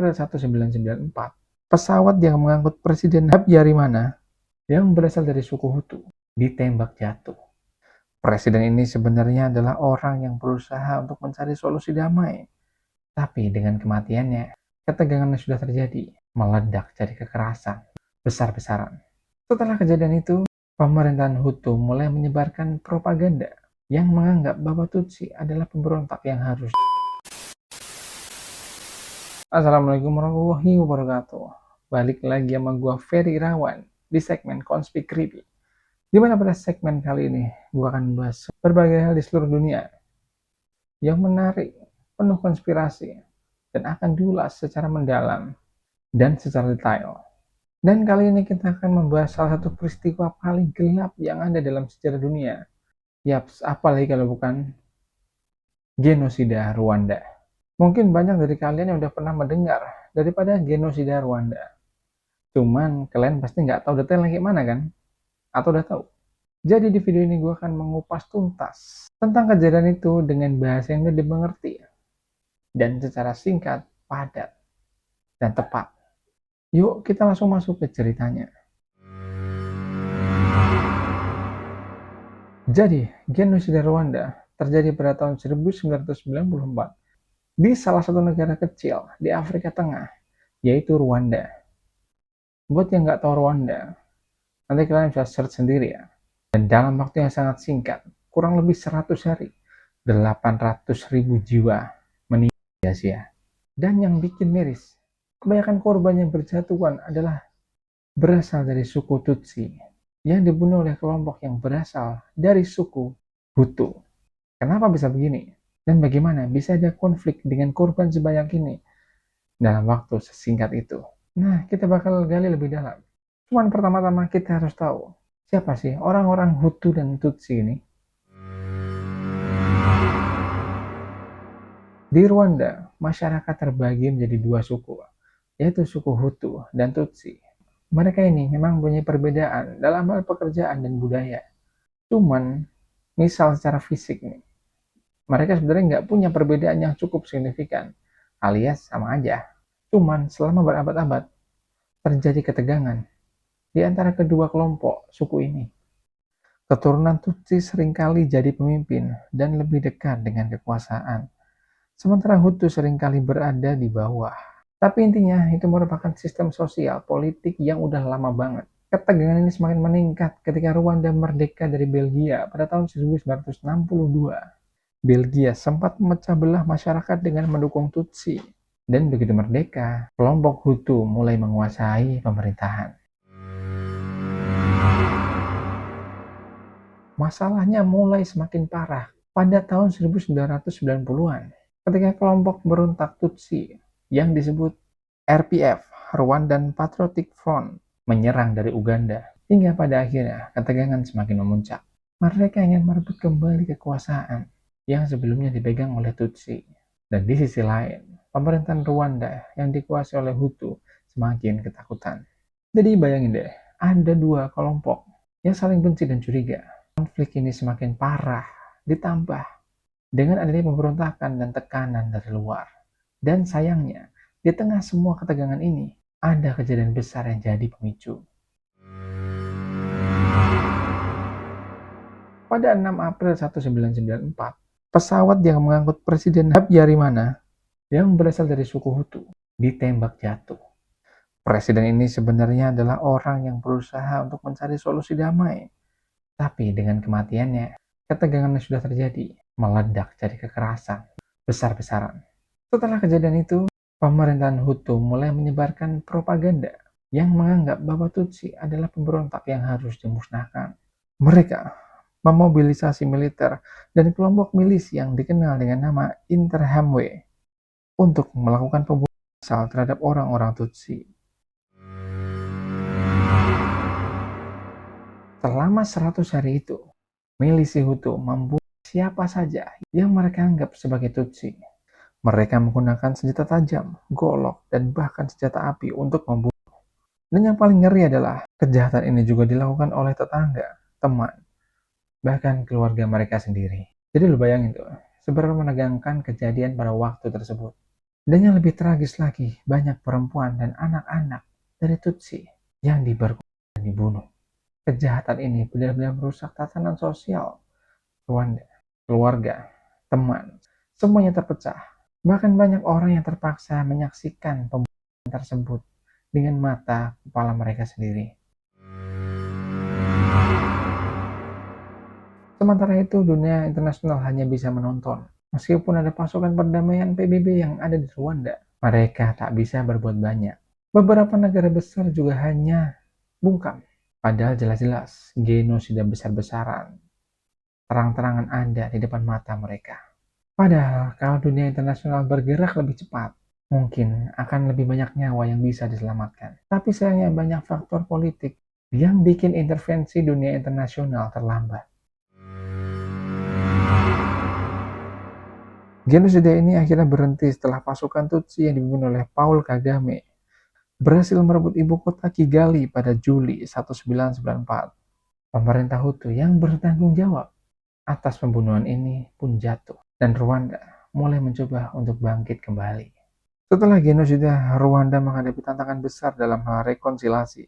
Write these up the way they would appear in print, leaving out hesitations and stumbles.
April 1994, pesawat yang mengangkut Presiden Habyarimana yang berasal dari suku Hutu ditembak jatuh. Presiden ini sebenarnya adalah orang yang berusaha untuk mencari solusi damai, tapi dengan kematiannya, ketegangan yang sudah terjadi meledak jadi kekerasan besar-besaran. Setelah kejadian itu, pemerintahan Hutu mulai menyebarkan propaganda yang menganggap bahwa Tutsi adalah pemberontak yang harus. Assalamualaikum warahmatullahi wabarakatuh. Balik lagi sama gua Ferry Irawan di segmen Conspiracy Creepy. Dimana pada segmen kali ini gua akan bahas berbagai hal di seluruh dunia yang menarik, penuh konspirasi, dan akan diulas secara mendalam dan secara detail. Dan kali ini kita akan membahas salah satu peristiwa paling gelap yang ada dalam sejarah dunia. Yaps, apalagi kalau bukan genosida Rwanda. Mungkin banyak dari kalian yang udah pernah mendengar daripada genosida Rwanda. Cuman kalian pasti nggak tahu detailnya kayak mana kan? Atau udah tahu? Jadi di video ini gue akan mengupas tuntas tentang kejadian itu dengan bahasa yang mudah dimengerti dan secara singkat, padat, dan tepat. Yuk kita langsung masuk ke ceritanya. Jadi, genosida Rwanda terjadi pada tahun 1994 di salah satu negara kecil di Afrika Tengah, yaitu Rwanda. Buat yang nggak tahu Rwanda, nanti kalian bisa search sendiri ya. Dan dalam waktu yang sangat singkat, kurang lebih 100 hari, 800.000 jiwa meninggal sia. Dan yang bikin miris, kebanyakan korban yang berjatuhan adalah berasal dari suku Tutsi yang dibunuh oleh kelompok yang berasal dari suku Hutu. Kenapa bisa begini? Dan bagaimana bisa ada konflik dengan korban sebanyak ini dalam waktu sesingkat itu? Nah, kita bakal gali lebih dalam. Cuman pertama-tama kita harus tahu, siapa sih orang-orang Hutu dan Tutsi ini? Di Rwanda, masyarakat terbagi menjadi dua suku, yaitu suku Hutu dan Tutsi. Mereka ini memang punya perbedaan dalam hal pekerjaan dan budaya. Cuman, misal secara fisik nih, mereka sebenarnya nggak punya perbedaan yang cukup signifikan, alias sama aja. Cuman selama berabad-abad, terjadi ketegangan di antara kedua kelompok suku ini. Keturunan Tutsi seringkali jadi pemimpin dan lebih dekat dengan kekuasaan, sementara Hutu seringkali berada di bawah. Tapi intinya itu merupakan sistem sosial politik yang udah lama banget. Ketegangan ini semakin meningkat ketika Rwanda merdeka dari Belgia pada tahun 1962. Belgia sempat memecah belah masyarakat dengan mendukung Tutsi. Dan begitu merdeka, kelompok Hutu mulai menguasai pemerintahan. Masalahnya mulai semakin parah pada tahun 1990-an ketika kelompok berontak Tutsi yang disebut RPF, Rwandan Patriotic Front, menyerang dari Uganda. Hingga pada akhirnya ketegangan semakin memuncak. Mereka ingin merebut kembali kekuasaan yang sebelumnya dipegang oleh Tutsi. Dan di sisi lain, pemerintahan Rwanda yang dikuasai oleh Hutu semakin ketakutan. Jadi bayangin deh, ada dua kelompok yang saling benci dan curiga. Konflik ini semakin parah, ditambah dengan adanya pemberontakan dan tekanan dari luar. Dan sayangnya, di tengah semua ketegangan ini, ada kejadian besar yang jadi pemicu. Pada 6 April 1994, pesawat yang mengangkut Presiden Habyarimana yang berasal dari suku Hutu ditembak jatuh. Presiden ini sebenarnya adalah orang yang berusaha untuk mencari solusi damai. Tapi dengan kematiannya, ketegangan yang sudah terjadi meledak jadi kekerasan besar-besaran. Setelah kejadian itu, pemerintahan Hutu mulai menyebarkan propaganda yang menganggap bahwa Tutsi adalah pemberontak yang harus dimusnahkan. Mereka memobilisasi militer dan kelompok milisi yang dikenal dengan nama Interahamwe untuk melakukan pembunuhan massal terhadap orang-orang Tutsi. Selama 100 hari itu, milisi Hutu membunuh siapa saja yang mereka anggap sebagai Tutsi. Mereka menggunakan senjata tajam, golok, dan bahkan senjata api untuk membunuh. Dan yang paling ngeri adalah, kejahatan ini juga dilakukan oleh tetangga, teman, bahkan keluarga mereka sendiri. Jadi lu bayangin tuh, seberapa menegangkan kejadian pada waktu tersebut. Dan yang lebih tragis lagi, banyak perempuan dan anak-anak dari Tutsi yang diperkosa dan dibunuh. Kejahatan ini benar-benar merusak tatanan sosial Rwanda, keluarga, teman, semuanya terpecah. Bahkan banyak orang yang terpaksa menyaksikan pembunuhan tersebut dengan mata kepala mereka sendiri. Sementara itu, dunia internasional hanya bisa menonton. Meskipun ada pasukan perdamaian PBB yang ada di Rwanda, mereka tak bisa berbuat banyak. Beberapa negara besar juga hanya bungkam. Padahal jelas-jelas genosida besar-besaran terang-terangan ada di depan mata mereka. Padahal kalau dunia internasional bergerak lebih cepat, mungkin akan lebih banyak nyawa yang bisa diselamatkan. Tapi sayangnya banyak faktor politik yang bikin intervensi dunia internasional terlambat. Genosida ini akhirnya berhenti setelah pasukan Tutsi yang dipimpin oleh Paul Kagame berhasil merebut ibu kota Kigali pada Juli 1994. Pemerintah Hutu yang bertanggung jawab atas pembunuhan ini pun jatuh, dan Rwanda mulai mencoba untuk bangkit kembali. Setelah genosida, Rwanda menghadapi tantangan besar dalam hal rekonsiliasi.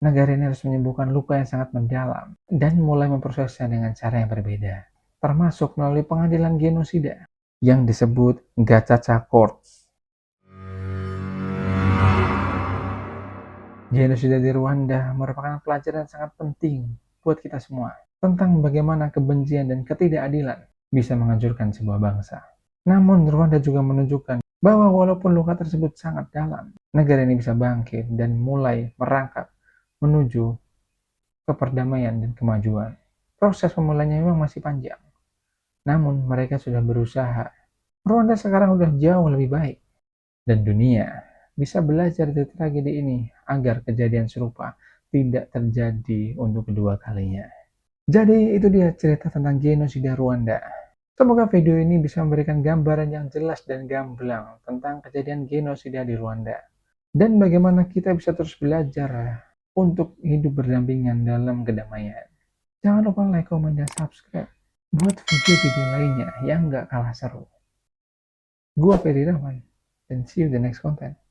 Negara ini harus menyembuhkan luka yang sangat mendalam dan mulai memprosesnya dengan cara yang berbeda, termasuk melalui pengadilan genosida yang disebut Gacaca Courts. Genosida di Rwanda merupakan pelajaran sangat penting buat kita semua tentang bagaimana kebencian dan ketidakadilan bisa menghancurkan sebuah bangsa. Namun Rwanda juga menunjukkan bahwa walaupun luka tersebut sangat dalam, negara ini bisa bangkit dan mulai merangkak menuju ke perdamaian dan kemajuan. Proses pemulainya memang masih panjang, namun mereka sudah berusaha. Rwanda sekarang sudah jauh lebih baik, dan dunia bisa belajar dari tragedi ini agar kejadian serupa tidak terjadi untuk kedua kalinya. Jadi itu dia cerita tentang genosida Rwanda. Semoga video ini bisa memberikan gambaran yang jelas dan gamblang tentang kejadian genosida di Rwanda. Dan bagaimana kita bisa terus belajar untuk hidup berdampingan dalam kedamaian. Jangan lupa like, komen, dan subscribe buat video-video lainnya yang gak kalah seru. Gua Ferry Rahman, dan see you the next content.